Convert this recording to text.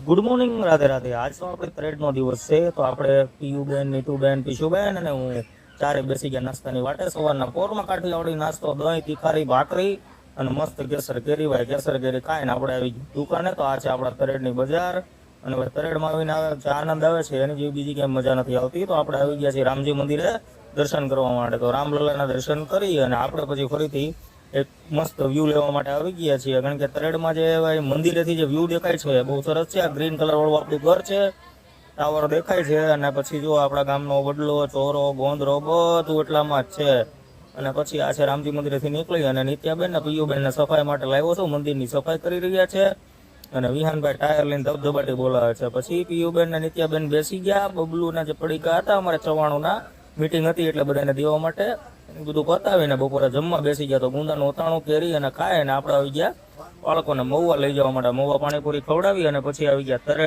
Good morning, Radhe Radhe. આજ તો આપણે પરેડનો દિવસ છે, તો આપણે પીયુબેન, નીતુબેન, પીશુબેન અને હું ચારે બેસી ગયા નાસ્તાની વાટે. સવારના પોરમાં કાઠિયાવાડી નાસ્તો, દહીં, તીખારી, ભાખરી અને મસ્ત કેસર કેરી. ભાઈ કેસર કેરી ખાઈને આપણે આવી દુકાને. તો આ છે આપણા પરેડની બજાર. અને ભાઈ પરેડમાં આવીને જે આનંદ આવે છે એની જેવી બીજી ક્યાંય મજા નથી આવતી. તો આપણે આવી ગયા છીએ રામજી મંદિરે દર્શન કરવા માટે. તો રામલલ્લાના દર્શન કરી અને આપણે પછી ફરીથી એક મસ્ત વ્યૂ લેવા માટે આવી ગયા છીએ. કારણ કે તરેડમાં જે મંદિરેથી જે વ્યૂ દેખાય છે બહુ સરસ છે. આ ગ્રીન કલર વાળું આપણું ઘર છે, ટાવર દેખાય છે, અને પછી જો આપણા ગામનો વડલો, ચોરો, ગોંદરો બધું એટલામાં જ છે. અને પછી આ છે રામજી મંદિરેથી નીકળી અને નિત્યાબેન ને પીયુબેન ને સફાઈ માટે લાવ્યો છું. મંદિરની સફાઈ કરી રહ્યા છે અને વિહાનભાઈ ટાયર લઈને ધબધબાટી બોલાવે છે. પછી પીયુબેન ને નિત્યાબેન બેસી ગયા. બબલુના જે પડીકા હતા અમારે 94ના મીટિંગ હતી એટલે બધાને દેવા માટે બધું પતાવીને બપોરે જમવા બેસી ગયા. તો ગુંદાનું ઓતાણું કેરી અને ખાય અને આપણે આવી ગયા બાળકોને મહુવા લઈ જવા માટે. મહુવા પાણીપુરી ખવડાવી અને પછી આવી ગયા તરે